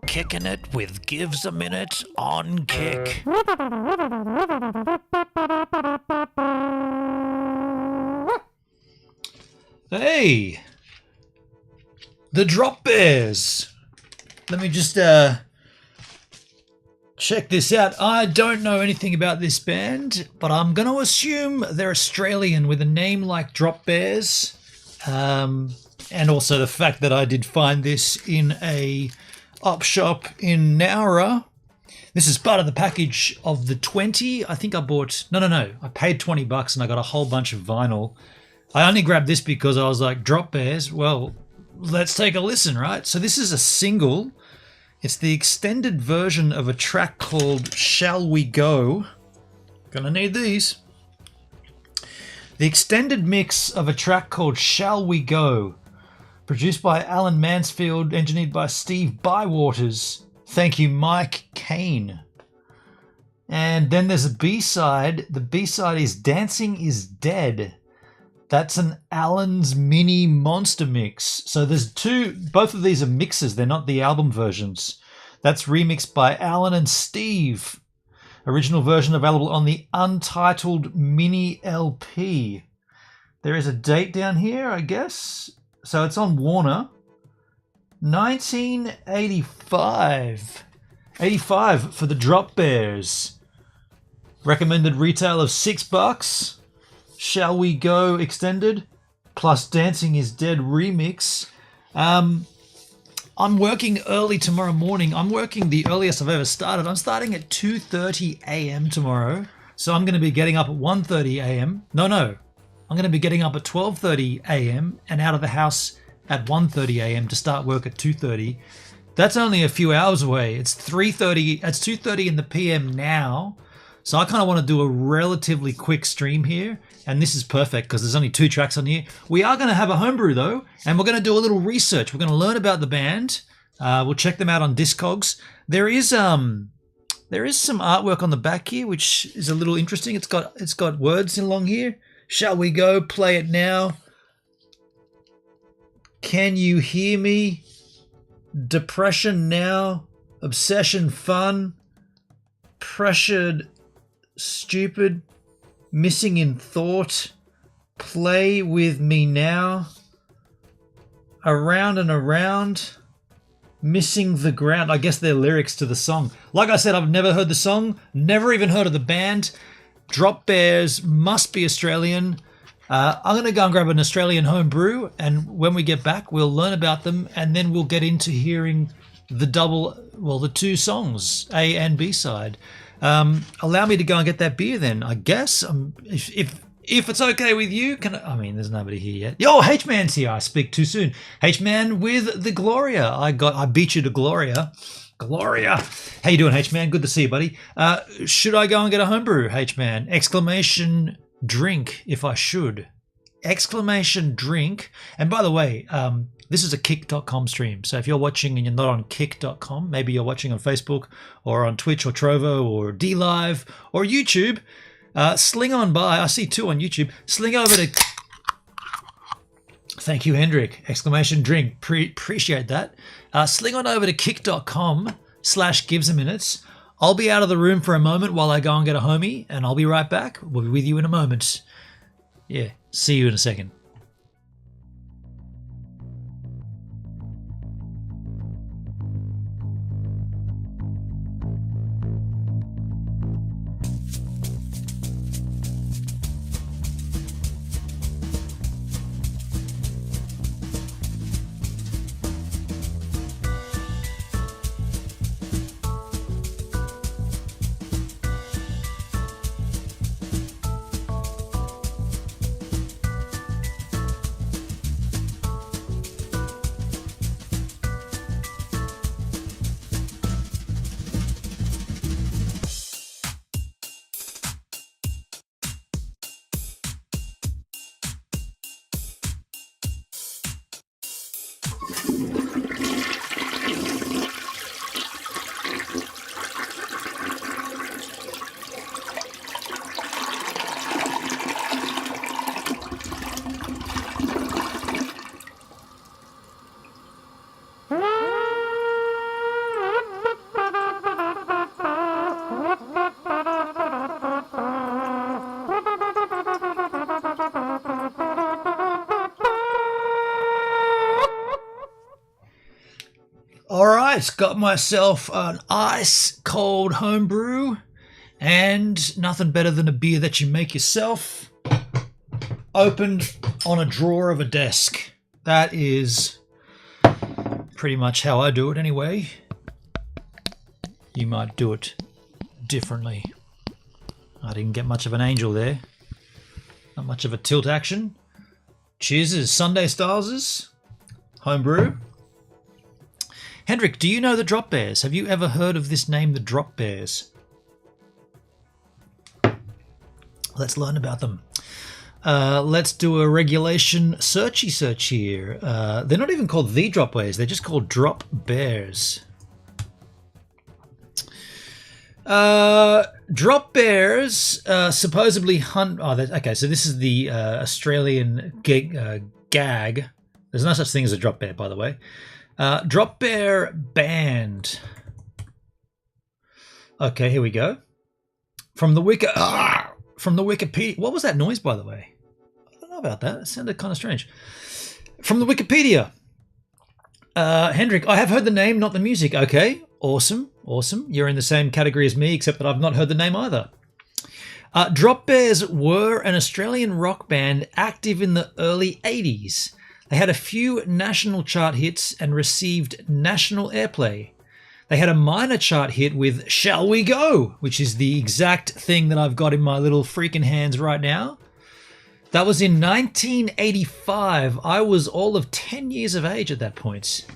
Kicking it with Gives a Minute on Kick. Hey! The Drop Bears! Let me just check this out. I don't know anything about this band, but I'm going to assume they're Australian with a name like Drop Bears. And also the fact that I did find this in a op shop in Nowra. This is part of the package of the 20. I think I bought, no. I paid 20 bucks and I got a whole bunch of vinyl. I only grabbed this because I was like, Drop Bears, well, let's take a listen, right? So this is a single. It's the extended version of a track called Shall We Go. Gonna need these. The extended mix of a track called Shall We Go, produced by Alan Mansfield, engineered by Steve Bywaters. Thank you, Mike Kane. And then there's a B-side. The B-side is Dancing is Dead. That's an Alan's mini monster mix. So there's both of these are mixes. They're not the album versions. That's remixed by Alan and Steve. Original version available on the Untitled Mini LP. There is a date down here, I guess. So it's on Warner. 1985. 85 for the Drop Bears. Recommended retail of $6. Shall We Go extended plus Dancing is Dead remix. I'm working early tomorrow morning. I'm working the earliest I've ever started. I'm starting at 2:30 a.m. tomorrow. So I'm going to be getting up at 1:30 a.m. No. I'm going to be getting up at 12:30 a.m. and out of the house at 1:30 a.m. to start work at 2:30. That's only a few hours away. It's 3:30. It's 2:30 in the PM now. So I kind of want to do a relatively quick stream here. And this is perfect because there's only 2 tracks on here. We are going to have a homebrew though. And we're going to do a little research. We're going to learn about the band. We'll check them out on Discogs. There is some artwork on the back here, which is a little interesting. It's got words along here. Shall we go? Play it now. Can you hear me? Depression now. Obsession fun. Pressured stupid. Missing in thought. Play with me now. Around and around. Missing the ground. I guess they're lyrics to the song. Like I said, I've never heard the song. Never even heard of the band. Drop Bears must be Australian. I'm going to go and grab an Australian homebrew, and when we get back, we'll learn about them, and then we'll get into hearing the 2 songs, A and B side. Allow me to go and get that beer then, I guess. If it's okay with you, there's nobody here yet. Yo, H-Man's here. I speak too soon. H-Man with the Gloria. I beat you to Gloria. Gloria. How you doing, H-Man? Good to see you, buddy. Should I go and get a homebrew, H-Man? Exclamation drink, if I should. Exclamation drink. And by the way, this is a kick.com stream. So if you're watching and you're not on kick.com, maybe you're watching on Facebook or on Twitch or Trovo or DLive or YouTube, sling on by. I see 2 on YouTube. Sling over to... Thank you, Hendrik. Exclamation drink. Appreciate that. Sling on over to kick.com/givesaminutes. I'll be out of the room for a moment while I go and get a homie, and I'll be right back. We'll be with you in a moment. Yeah, see you in a second. Alright, got myself an ice cold homebrew, and nothing better than a beer that you make yourself, opened on a drawer of a desk. That is pretty much how I do it anyway. you might do it differently. I didn't get much of an angel there. Not much of a tilt action. Cheers, Sunday Styles. Homebrew. Hendrik, do you know the Drop Bears? Have you ever heard of this name, the Drop Bears? Let's learn about them. Let's do a regulation search here. They're not even called the Drop Bears. They're just called Drop Bears. Drop Bears supposedly hunt... Oh, okay, so this is the Australian gag. There's no such thing as a drop bear, by the way. Drop Bear Band. Okay, here we go. From the Wikipedia. What was that noise, by the way? I don't know about that. It sounded kind of strange. From the Wikipedia. Hendrik, I have heard the name, not the music. Okay, awesome. You're in the same category as me, except that I've not heard the name either. Drop Bears were an Australian rock band active in the early 80s. They had a few national chart hits and received national airplay. They had a minor chart hit with Shall We Go, which is the exact thing that I've got in my little freaking hands right now. That was in 1985. I was all of 10 years of age at that point.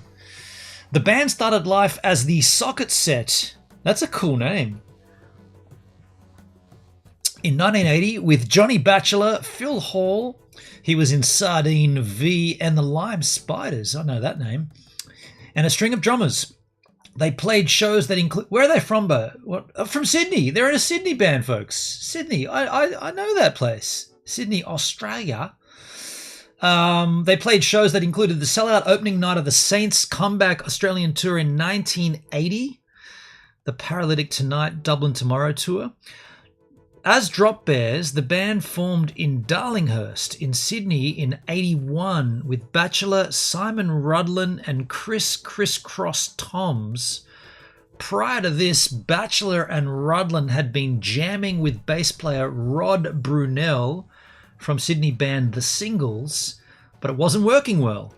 The band started life as the Socket Set. That's a cool name. In 1980 with Johnny Batchelor, Phil Hall. He was in Sardine V and the Lime Spiders. I know that name. And a string of drummers. They played shows that include... Where are they from, Bo? What? From Sydney. They're in a Sydney band, folks. Sydney. I know that place. Sydney, Australia. They played shows that included the sellout opening night of the Saints Comeback Australian Tour in 1980. The Paralytic Tonight, Dublin Tomorrow Tour. As Drop Bears, the band formed in Darlinghurst in Sydney in 81 with Batchelor, Simon Rudlin and Chris Cross Toms. Prior to this, Batchelor and Rudlin had been jamming with bass player Rod Brunel from Sydney band The Singles, but it wasn't working well.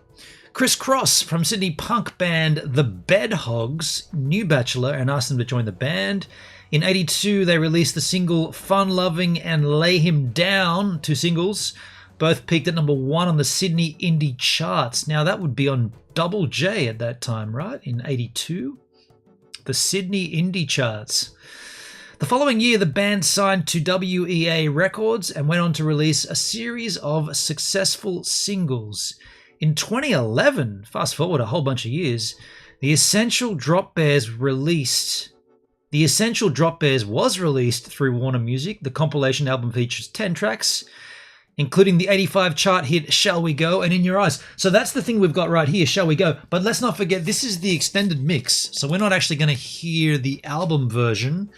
Chris Cross from Sydney punk band The Bedhogs knew Batchelor and asked him to join the band. In 82, they released the single Fun Loving and Lay Him Down, 2 singles. Both peaked at #1 on the Sydney indie charts. Now, that would be on Double J at that time, right? In 82? The Sydney indie charts. The following year, the band signed to WEA Records and went on to release a series of successful singles. In 2011, fast forward a whole bunch of years, The Essential Drop Bears was released through Warner Music. The compilation album features 10 tracks, including the 85 chart hit Shall We Go and In Your Eyes. So that's the thing we've got right here, Shall We Go. But let's not forget, this is the extended mix. So we're not actually going to hear the album version.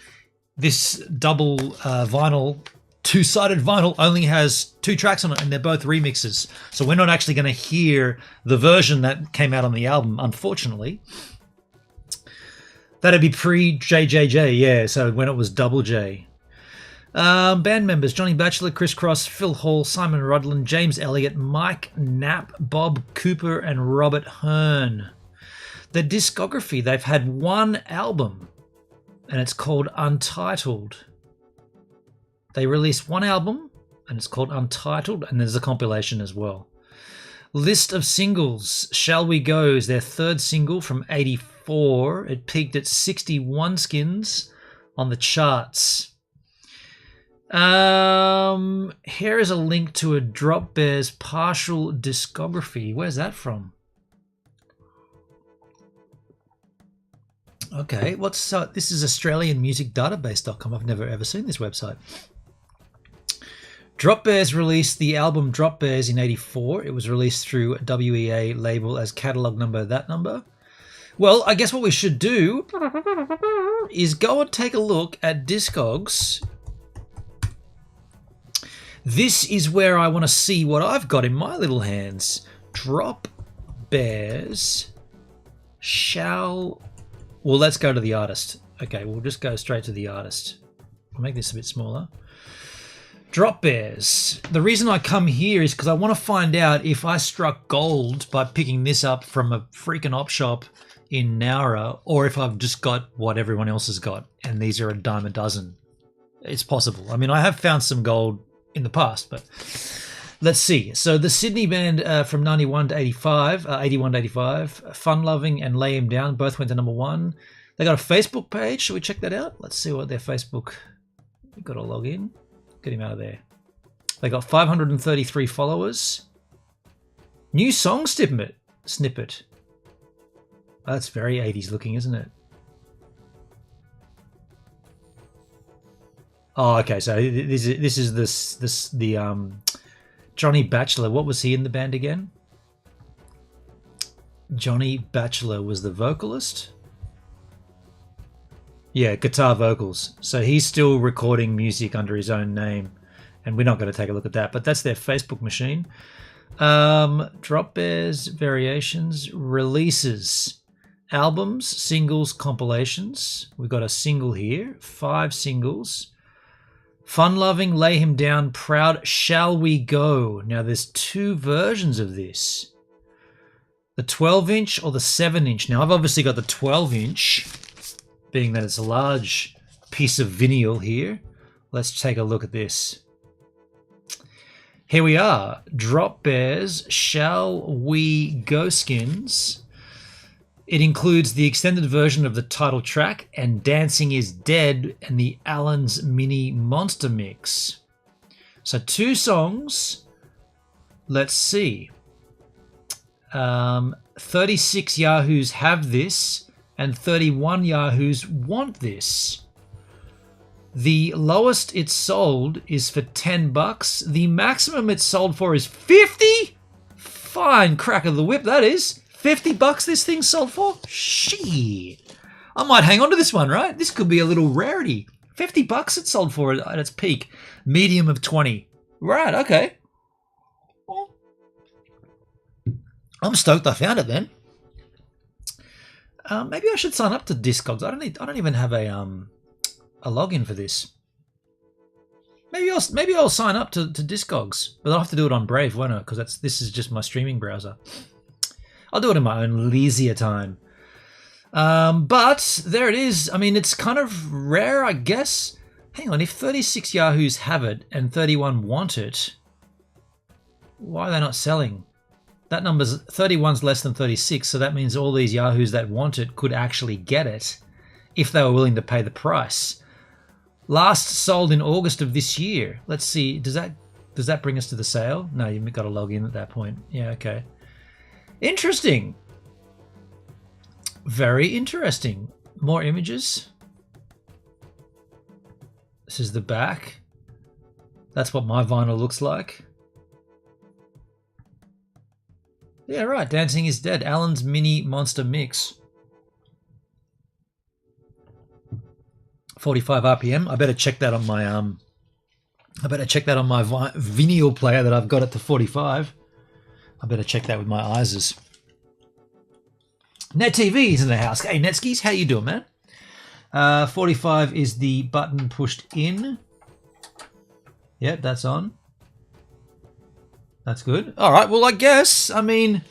This double vinyl, 2-sided vinyl, only has 2 tracks on it, and they're both remixes. So we're not actually going to hear the version that came out on the album, unfortunately. That'd be pre-JJJ, yeah, so when it was Double J. Band members, Johnny Batchelor, Chris Cross, Phil Hall, Simon Rudlin, James Elliott, Mike Knapp, Bob Cooper, and Robert Hearn. The discography, they've had 1 album, and it's called Untitled. They released 1 album, and it's called Untitled, and there's a compilation as well. List of singles, Shall We Go is their 3rd single from 84. It peaked at 61 skins on the charts. Here is a link to a Drop Bears partial discography. Where's that from? Okay, this is AustralianMusicDatabase.com. I've never ever seen this website. Drop Bears released the album Drop Bears in 84. It was released through a WEA label as catalog number that number. Well, I guess what we should do is go and take a look at Discogs. This is where I want to see what I've got in my little hands. Drop Bears Well, let's go to the artist. Okay, we'll just go straight to the artist. I'll make this a bit smaller. Drop Bears. The reason I come here is because I want to find out if I struck gold by picking this up from a freaking op shop in Nowra, or if I've just got what everyone else has got, and these are a dime a dozen. It's possible. I mean, I have found some gold in the past, but let's see. So the Sydney band from 91 to 85, 81 to 85, Fun Loving and Lay Him Down both went to #1. They got a Facebook page. Should we check that out? Let's see what their Facebook... We've got to log in. Get him out of there. They got 533 followers. New song snippet. Oh, that's very 80s looking, isn't it? Oh, okay. So this is the Johnny Batchelor. What was he in the band again? Johnny Batchelor was the vocalist. Yeah, guitar vocals. So he's still recording music under his own name, and we're not going to take a look at that. But that's their Facebook machine. Drop Bears, variations, releases, albums, singles, compilations. We've got a single here, 5 singles. Fun Loving, Lay Him Down, Proud, Shall We Go. Now there's 2 versions of this. The 12-inch or the 7-inch. Now I've obviously got the 12-inch, being that it's a large piece of vinyl here. Let's take a look at this. Here we are. Drop Bears, Shall We Go skins. It includes the extended version of the title track and Dancing Is Dead and the Allen's Mini Monster Mix. So 2 songs. Let's see. 36 Yahoos have this and 31 Yahoos want this. The lowest it's sold is for $10. The maximum it's sold for is 50. Fine crack of the whip, that is. $50 this thing sold for? Shit. I might hang on to this one, right? This could be a little rarity. $50 it sold for at its peak. Medium of 20. Right, okay. Well, I'm stoked I found it then. Maybe I should sign up to Discogs. I don't even have a login for this. Maybe I'll sign up to Discogs, but I'll have to do it on Brave, won't I? Because this is just my streaming browser. I'll do it in my own leisure time. But there it is. I mean, it's kind of rare, I guess. Hang on, if 36 Yahoos have it and 31 want it, why are they not selling? That number's 31's less than 36, so that means all these Yahoos that want it could actually get it if they were willing to pay the price. Last sold in August of this year. Let's see, does that bring us to the sale? No, you've got to log in at that point. Yeah, okay. Interesting. Very interesting. More images. This is the back. That's what my vinyl looks like. Yeah, right. Dancing Is Dead. Allen's Mini Monster Mix. 45 RPM. I better check that on my vinyl player that I've got it to 45. I better check that with my eyes. Net TV's in the house. Hey, Netskis, how you doing, man? 45 is the button pushed in. Yep, that's on. That's good. All right, well, I guess, I mean,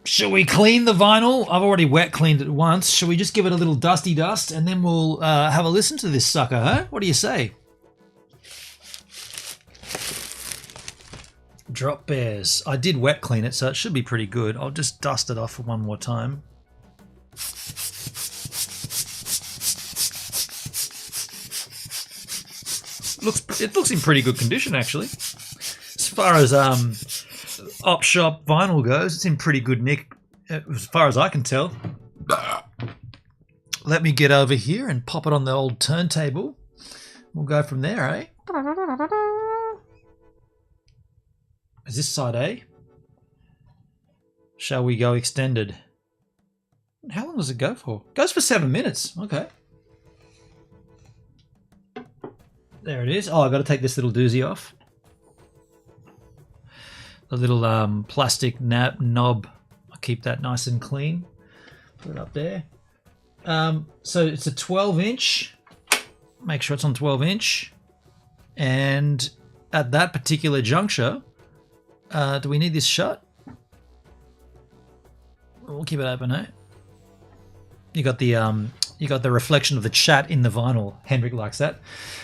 shall we clean the vinyl? I've already wet cleaned it once. Shall we just give it a little dusty dust and then we'll have a listen to this sucker, huh? What do you say? Drop Bears. I did wet clean it, so it should be pretty good. I'll just dust it off one more time. It looks in pretty good condition, actually. As far as op shop vinyl goes, it's in pretty good nick, as far as I can tell. Let me get over here and pop it on the old turntable. We'll go from there, eh? Is this side A? Shall we go extended? How long does it go for? It goes for 7 minutes. Okay. There it is. Oh, I've got to take this little doozy off. The little plastic knob. I'll keep that nice and clean. Put it up there. So it's a 12-inch. Make sure it's on 12-inch. And at that particular juncture, do we need this shut? We'll keep it open, eh? You got the reflection of the chat in the vinyl. Hendrik likes that.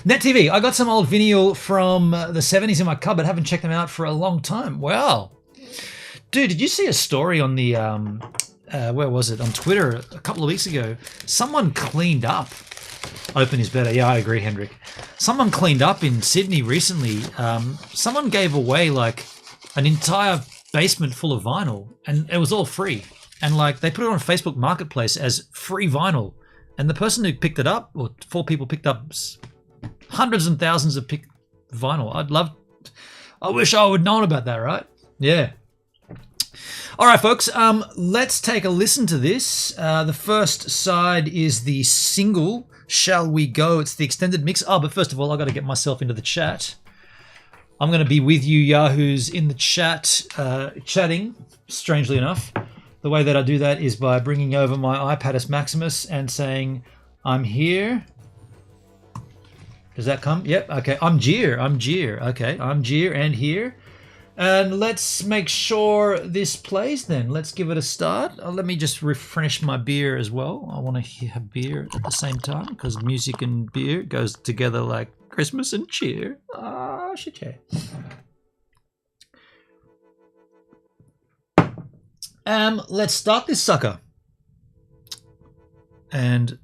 Net TV, I got some old vinyl from the 70s in my cupboard. Haven't checked them out for a long time. Wow. Dude, did you see a story on the, where was it? On Twitter a couple of weeks ago. Someone cleaned up. Open is better. Yeah, I agree, Hendrik. Someone cleaned up in Sydney recently. Someone gave away like an entire basement full of vinyl, and it was all free. And like they put it on Facebook Marketplace as free vinyl. And the person who picked it up, or 4 people picked up hundreds and thousands of vinyl. I wish I would known about that, right? Yeah. All right, folks, let's take a listen to this. The first side is the single, Shall We Go? It's the extended mix. Oh, but first of all, I got to get myself into the chat. I'm going to be with you Yahoos in the chat, chatting, strangely enough. The way that I do that is by bringing over my iPadus Maximus and saying, I'm here. Does that come? Yep. Okay. I'm Jeer. Okay. I'm Jeer and here. And let's make sure this plays then. Let's give it a start. Let me just refresh my beer as well. I want to have beer at the same time because music and beer goes together like Christmas and cheer. Ah, shit, yeah. Let's start this sucker. And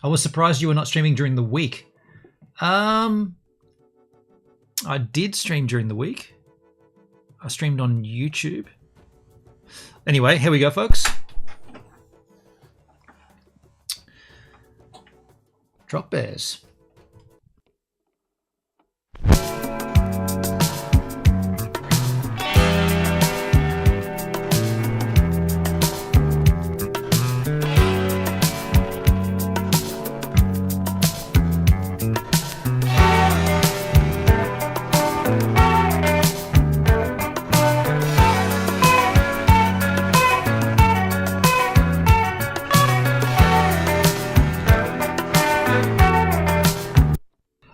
I was surprised you were not streaming during the week. I did stream during the week. I streamed on YouTube. Anyway, here we go, folks. Drop Bears.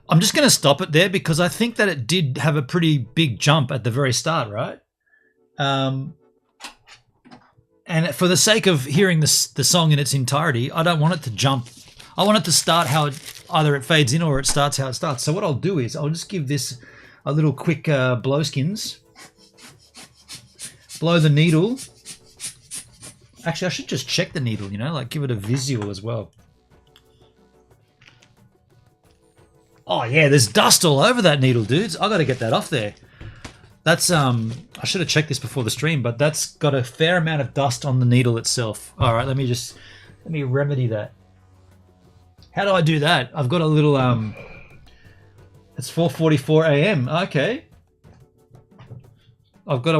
I'm just going to stop it there because I think that it did have a pretty big jump at the very start, right? And for the sake of hearing the song in its entirety, I don't want it to jump. I want it to start how either it fades in or it starts how it starts. So what I'll do is I'll just give this a little quick blowskins. Blow the needle. Actually, I should just check the needle, like give it a visual as well. Oh yeah, there's dust all over that needle, dudes. I got to get that off there. That's I should have checked this before the stream, but that's got a fair amount of dust on the needle itself. All right, let me remedy that. How do I do that? I've got a little it's 4:44 a.m. Okay. I've got a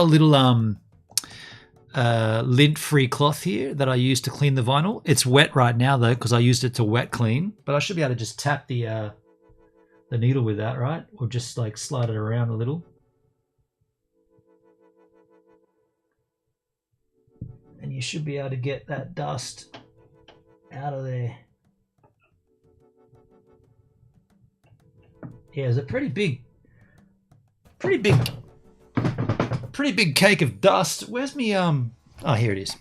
little lint-free cloth here that I use to clean the vinyl. It's wet right now though because I used it to wet clean, but I should be able to just tap the needle with that, right? Or just like slide it around a little. And you should be able to get that dust out of there. Yeah, it's a pretty big cake of dust. Where's me oh, here it is.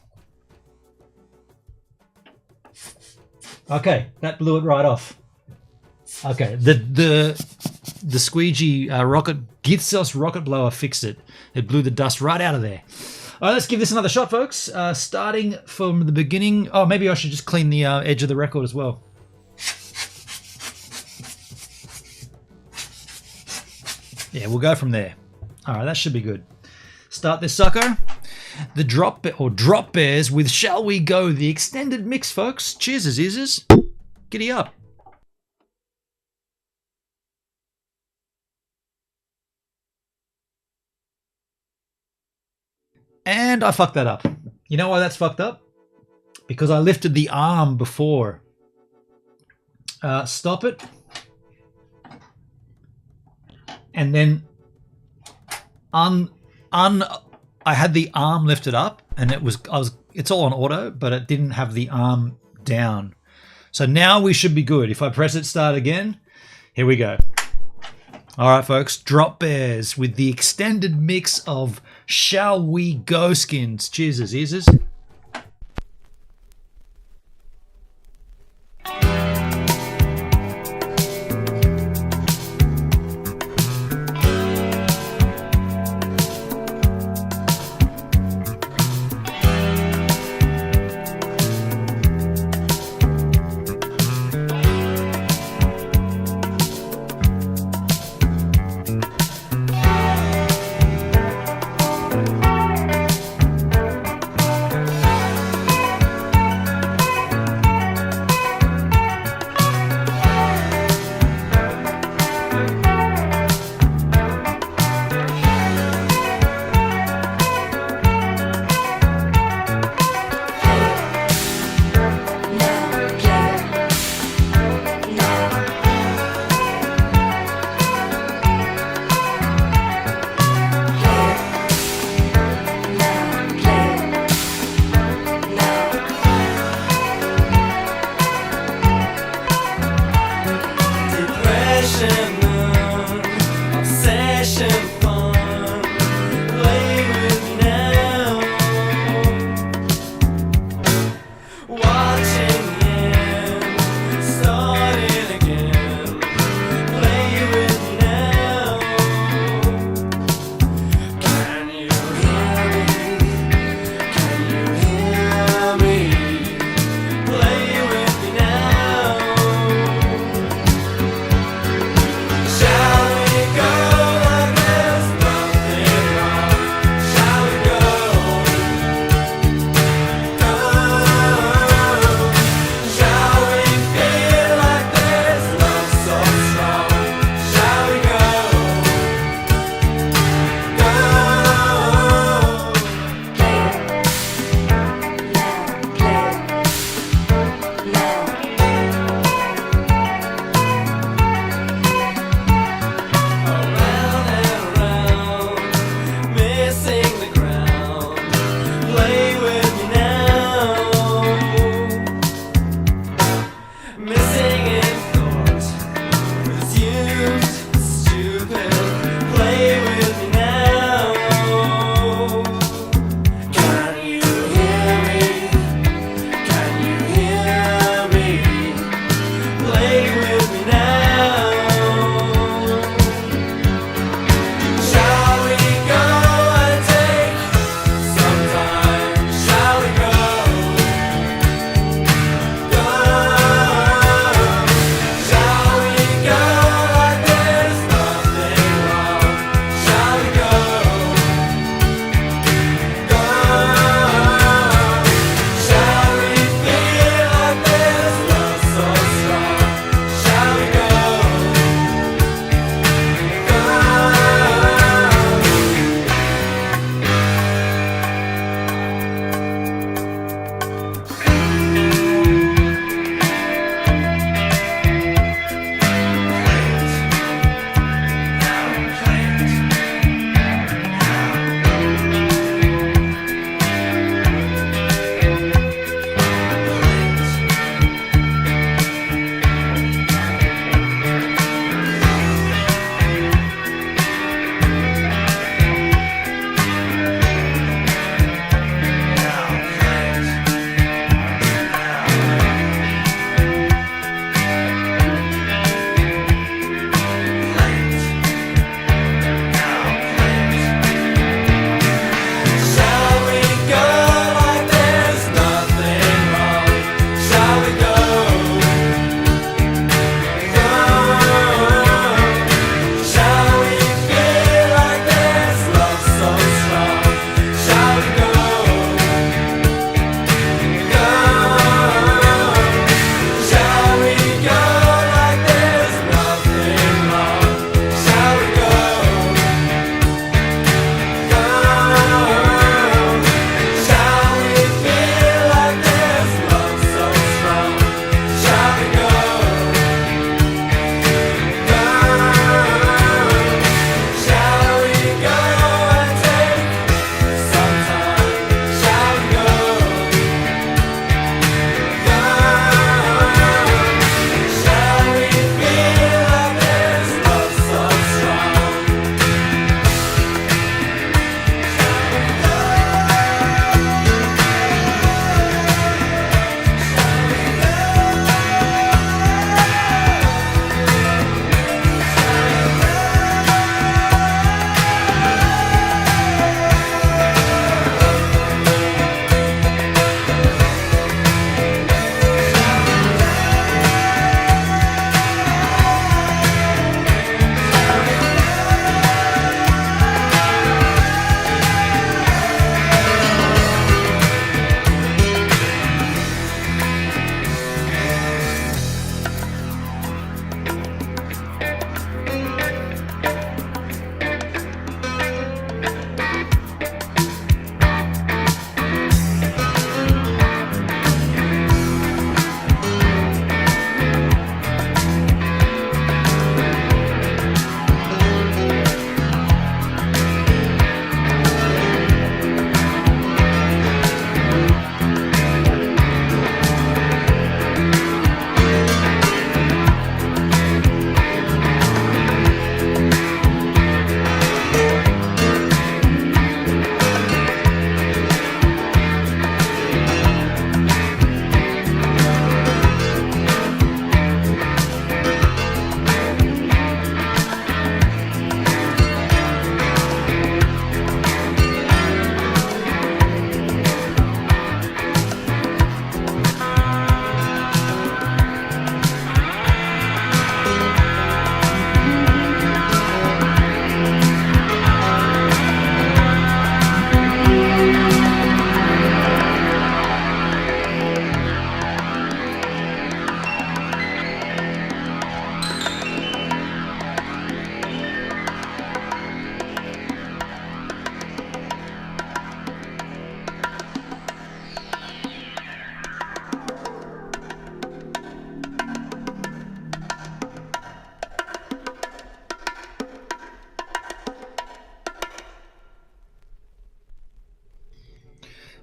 Okay, that blew it right off. Okay, the squeegee Githsos rocket blower fixed it. It blew the dust right out of there. All right, let's give this another shot, folks. Starting from the beginning. Oh, maybe I should just clean the edge of the record as well. Yeah, we'll go from there. All right, that should be good. Start this sucker. The Drop Bears with Shall We Go, the extended mix, folks. Cheers, Azizes. Giddy up. And I fucked that up. You know why that's fucked up? Because I lifted the arm before. Stop it. And then I had the arm lifted up and it's all on auto, but it didn't have the arm down. So now we should be good. If I press it start again, here we go. All right, folks, Drop Bears with the extended mix of Shall We Go skins. Cheers, easers.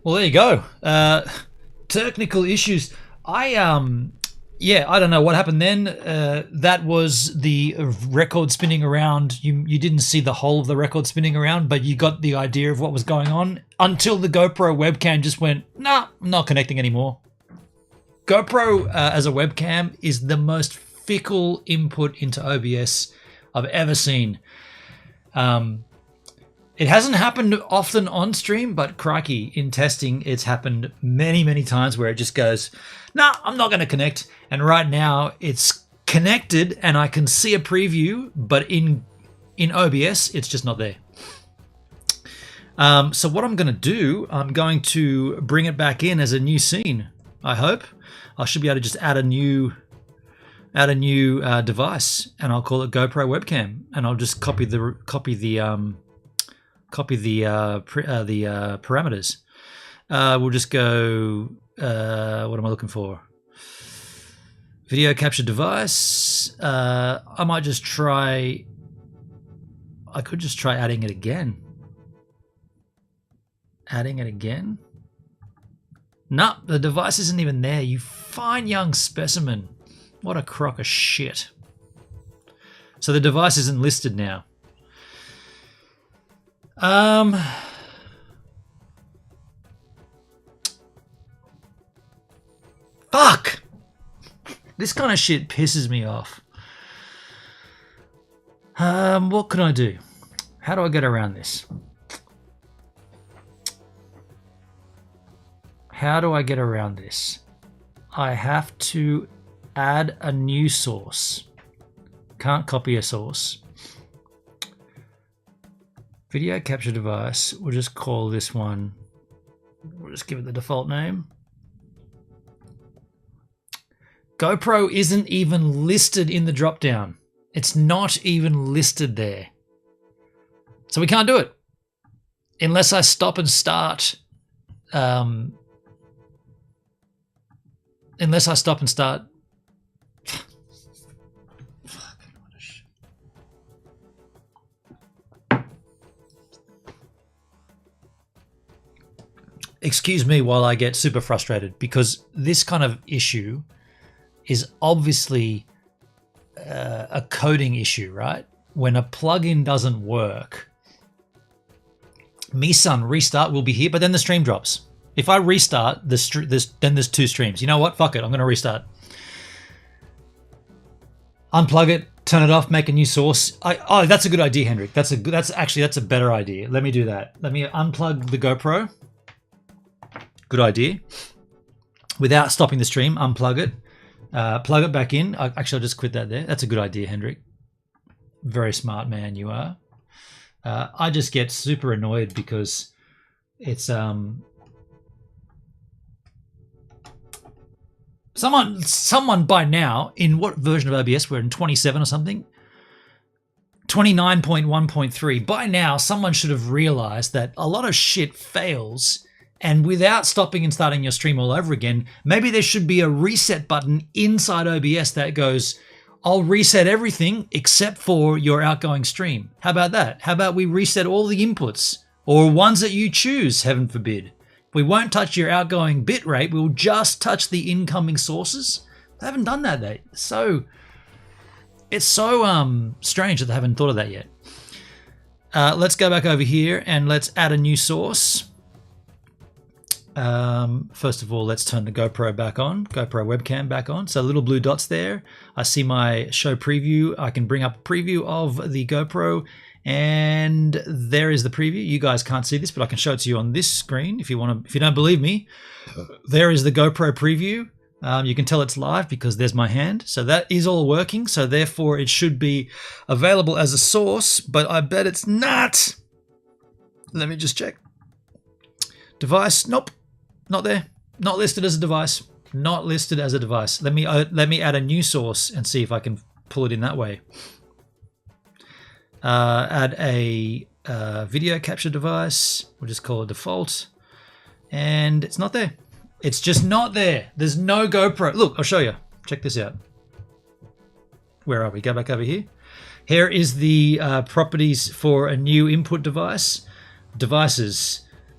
Well, there you go. Technical issues. Yeah, I don't know what happened then. That was the record spinning around. You didn't see the whole of the record spinning around, but you got the idea of what was going on until the GoPro webcam just went, nah, I'm not connecting anymore. GoPro as a webcam is the most fickle input into OBS I've ever seen. It hasn't happened often on stream, but crikey, in testing, it's happened many, many times where it just goes, nah, I'm not going to connect. And right now it's connected and I can see a preview, but in OBS, it's just not there. So what I'm going to do, I'm going to bring it back in as a new scene, I hope. I should be able to just add a new device, and I'll call it GoPro webcam, and I'll just copy the parameters. We'll just go, what am I looking for? Video capture device. I might just try, I could just try adding it again. Adding it again? No, the device isn't even there. You fine young specimen. What a crock of shit. So the device isn't listed now. Fuck! This kind of shit pisses me off. What can I do? How do I get around this? How do I get around this? I have to add a new source. Can't copy a source. Video capture device. We'll just call this one. We'll just give it the default name. GoPro isn't even listed in the dropdown. It's not even listed there. So we can't do it. Unless I stop and start. Unless I stop and start. Excuse me while I get super frustrated, because this kind of issue is obviously a coding issue, right? When a plugin doesn't work, Misan restart will be here, but then the stream drops. If I restart, then there's two streams. You know what? Fuck it. I'm going to restart. Unplug it, turn it off, make a new source. Oh, that's a good idea, Hendrik. That's a better idea. Let me do that. Let me unplug the GoPro. Good idea. Without stopping the stream, unplug it. Plug it back in. Actually, I'll just quit that there. That's a good idea, Hendrik. Very smart man you are. I just get super annoyed because it's someone by now, in what version of OBS? We're in 27 or something. 29.1.3. By now, someone should have realized that a lot of shit fails, and without stopping and starting your stream all over again, maybe there should be a reset button inside OBS that goes, I'll reset everything except for your outgoing stream. How about that? How about we reset all the inputs, or ones that you choose, heaven forbid. We won't touch your outgoing bitrate. We'll just touch the incoming sources. They haven't done that yet. So it's so strange that they haven't thought of that yet. Let's go back over here and let's add a new source. First of all, let's turn the GoPro back on, GoPro webcam back on. So little blue dots there. I see my show preview. I can bring up a preview of the GoPro, and there is the preview. You guys can't see this, but I can show it to you on this screen if you want to. If you don't believe me, there is the GoPro preview. You can tell it's live because there's my hand. So that is all working. So therefore, it should be available as a source, but I bet it's not. Let me just check. Device, nope. Not there. Not listed as a device. Not listed as a device. Let me add a new source and see if I can pull it in that way. Add a video capture device. We'll just call it default. And it's not there. It's just not there. There's no GoPro. Look, I'll show you. Check this out. Where are we? Go back over here. Here is the properties for a new input device. Devices.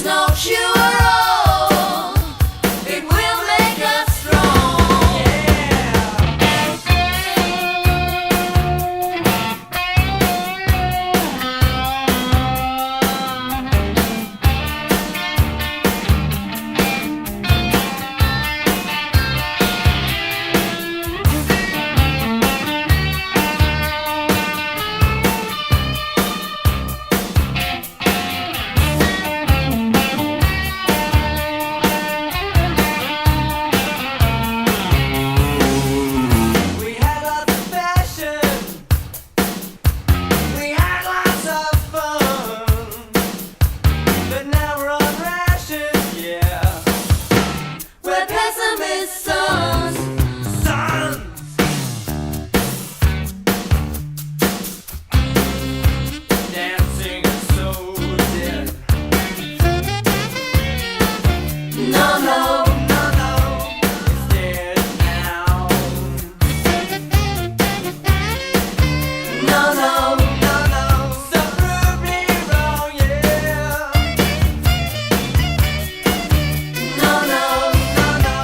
There's no cure-all. It will make us strong. We had lots of passion. We had lots of fun. But now we're on rations, yeah. We're pessimist sons. Sons. Dancing is so dead. No, no. No, no, it's dead now. No, no. No, no, so rudely wrong, yeah. No, no. No, no,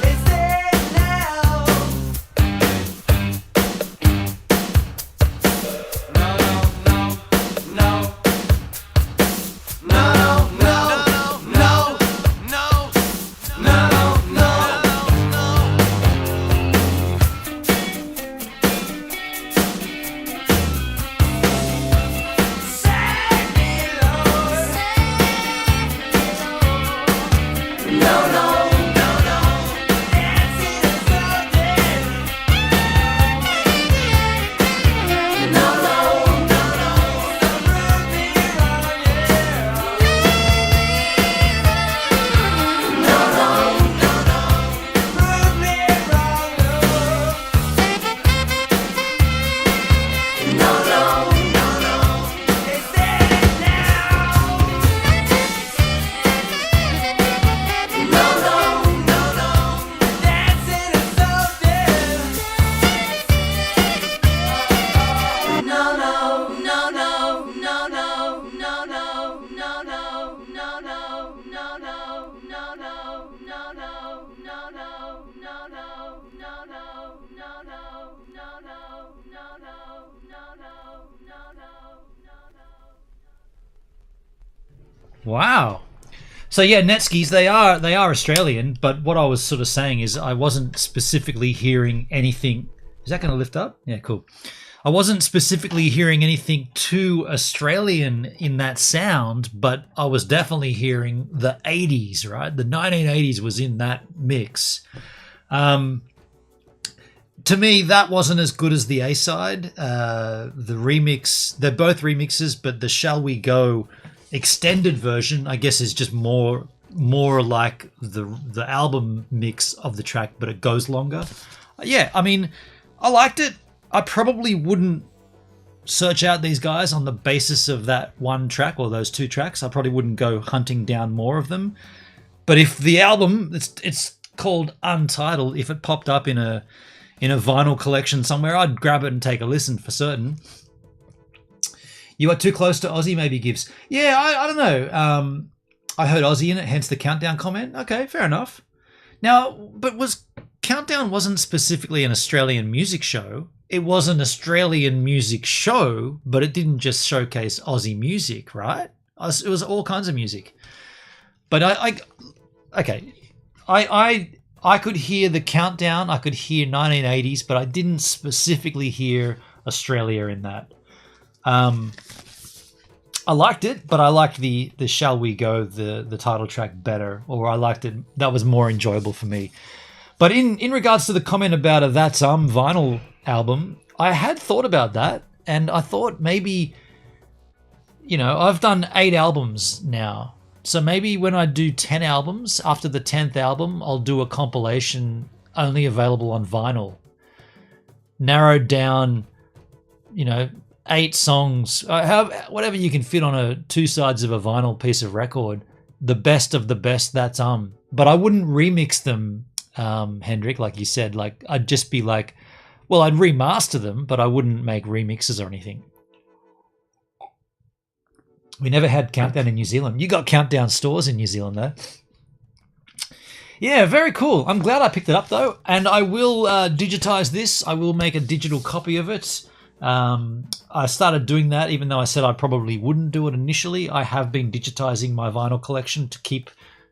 it's dead now. No, no, no, no. No, no, no, no, no, no, no. Save me, Lord. No, no. No, no, dancing is so dead. No, no. No, no, so rudely wrong, yeah. No, no. Rudely wrong, No, no. it's dead now. No, no. Dancing is so dead. No, no. No, no. No, no. No, no. No, no. No, no. No, no. No, no. No, no. No, no. No, no. No, no. No, no. No, no. No, no. No, no. No, no. Wow. So yeah, Netskis, they are Australian, but what I was sort of saying is I wasn't specifically hearing anything. Is that going to lift up? Yeah, cool. I wasn't specifically hearing anything too Australian in that sound, but I was definitely hearing the 80s, right? The 1980s was in that mix. To me, that wasn't as good as the A-side. The remix, they're both remixes, but the Shall We Go extended version, I guess, is just more like the album mix of the track, but it goes longer. Yeah, I mean, I liked it. I probably wouldn't search out these guys on the basis of that one track or those two tracks. I probably wouldn't go hunting down more of them. But if the album, it's called Untitled, if it popped up in a vinyl collection somewhere, I'd grab it and take a listen for certain. You are too close to Aussie, maybe Gibbs. Yeah, I don't know. I heard Aussie in it, hence the Countdown comment. Okay, fair enough. Now, but Countdown wasn't specifically an Australian music show. It was an Australian music show, but it didn't just showcase Aussie music, right? It was all kinds of music. But I could hear the Countdown, I could hear 1980s, but I didn't specifically hear Australia in that. I liked it, but I liked the Shall We Go, the title track better, or I liked it. That was more enjoyable for me. But in regards to the comment about a That's vinyl album, I had thought about that, and I thought maybe, I've done 8 albums now. So maybe when I do 10 albums, after the 10th album, I'll do a compilation only available on vinyl. Narrowed down, 8 songs, whatever you can fit on 2 sides of a vinyl piece of record, the best of the best, that's But I wouldn't remix them, Hendrik, like you said. Like, I'd just be like, well, I'd remaster them, but I wouldn't make remixes or anything. We never had Countdown in New Zealand. You got Countdown stores in New Zealand, though. Yeah, very cool. I'm glad I picked it up, though. And I will digitize this. I will make a digital copy of it. I started doing that, even though I said I probably wouldn't do it initially. I have been digitizing my vinyl collection to keep,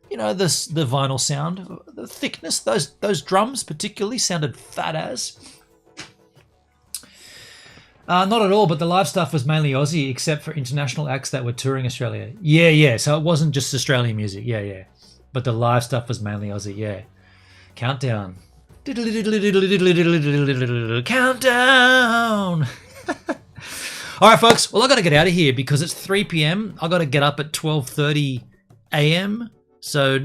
you know, the vinyl sound, the thickness. Those drums particularly sounded fat as. Not at all, but the live stuff was mainly Aussie, except for international acts that were touring Australia. Yeah. So it wasn't just Australian music. Yeah. But the live stuff was mainly Aussie. Yeah. Countdown. Countdown. All right, folks. Well, I got to get out of here because it's 3 p.m. I got to get up at 12:30 a.m. So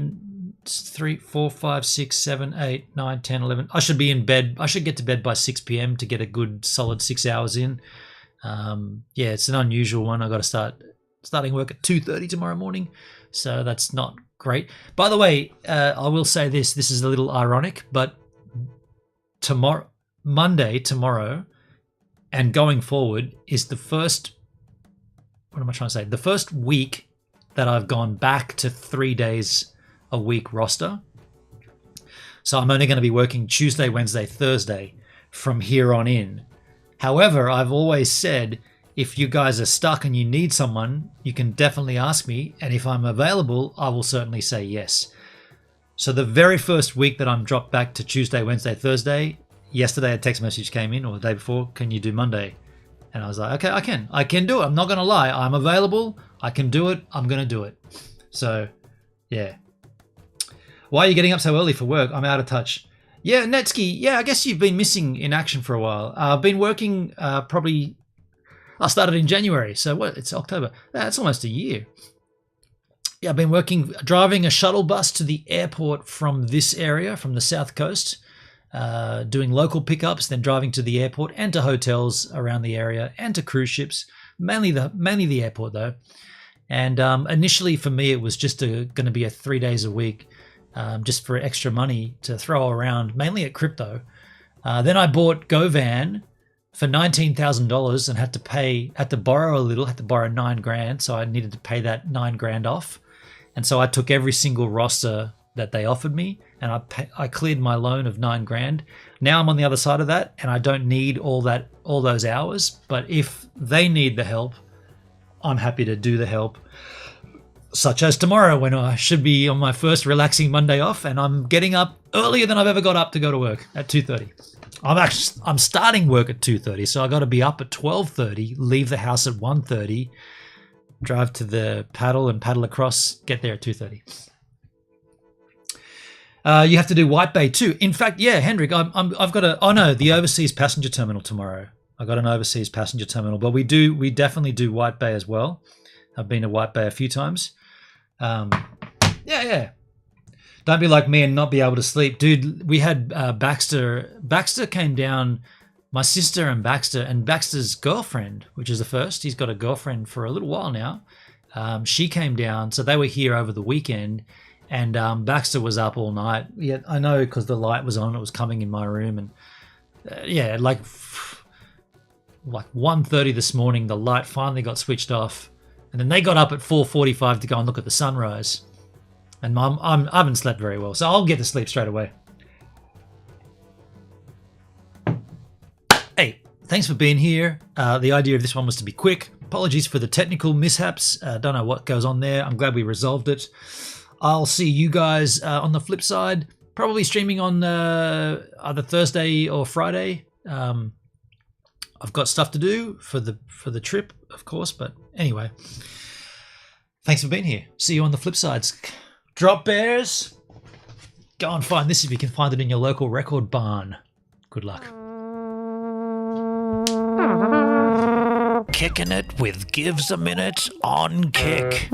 3, 4, 5, 6, 7, 8, 9, 10, 11. I should be in bed. I should get to bed by 6 p.m. to get a good solid 6 hours in. Yeah, it's an unusual one. I got to starting work at 2:30 tomorrow morning, so that's not great. By the way, I will say this. This is a little ironic, but Monday, tomorrow, and going forward is the first. What am I trying to say? The first week that I've gone back to 3 days a week roster. So I'm only going to be working Tuesday, Wednesday, Thursday from here on in. However, I've always said if you guys are stuck and you need someone, you can definitely ask me. And if I'm available, I will certainly say yes. So the very first week that I'm dropped back to Tuesday, Wednesday, Thursday, yesterday a text message came in, or the day before, can you do Monday? And I was like, okay, I can do it. I'm not going to lie. I'm available. I can do it. I'm going to do it. So yeah. Why are you getting up so early for work? I'm out of touch. Yeah, Netsky. Yeah, I guess you've been missing in action for a while. I've been working probably. I started in January, so what? It's October. That's almost a year. Yeah, I've been driving a shuttle bus to the airport from this area, from the south coast, doing local pickups, then driving to the airport and to hotels around the area and to cruise ships. Mainly the airport though. And initially for me, it was just going to be 3 days a week. Just for extra money to throw around, mainly at crypto. Then I bought GoVan for $19,000 and had to borrow a little, had to borrow $9,000. So I needed to pay that $9,000 off. And so I took every single roster that they offered me and I cleared my loan of $9,000. Now I'm on the other side of that and I don't need all those hours. But if they need the help, I'm happy to do the help. Such as tomorrow when I should be on my first relaxing Monday off and I'm getting up earlier than I've ever got up to go to work at 2:30. I'm starting work at 2:30, so I got to be up at 12:30, leave the house at 1:30, drive to the paddle and paddle across, get there at 2:30. You have to do White Bay too. In fact, yeah, Hendrik, I've got the overseas passenger terminal tomorrow. I got an overseas passenger terminal, but we definitely do White Bay as well. I've been to White Bay a few times. Yeah. Don't be like me and not be able to sleep. Dude, we had Baxter. Baxter came down, my sister and Baxter's girlfriend, which is the first. He's got a girlfriend for a little while now. She came down, so they were here over the weekend, and Baxter was up all night. Yeah, I know because the light was on. It was coming in my room, and like 1:30 this morning, the light finally got switched off. And then they got up at 4:45 to go and look at the sunrise. And I haven't slept very well, so I'll get to sleep straight away. Hey, thanks for being here. The idea of this one was to be quick. Apologies for the technical mishaps. Don't know what goes on there. I'm glad we resolved it. I'll see you guys on the flip side. Probably streaming on either Thursday or Friday. I've got stuff to do for the trip, of course, but anyway. Thanks for being here. See you on the flip sides. Drop Bears. Go and find this if you can find it in your local record barn. Good luck. Kicking it with Gives a Minute on Kick.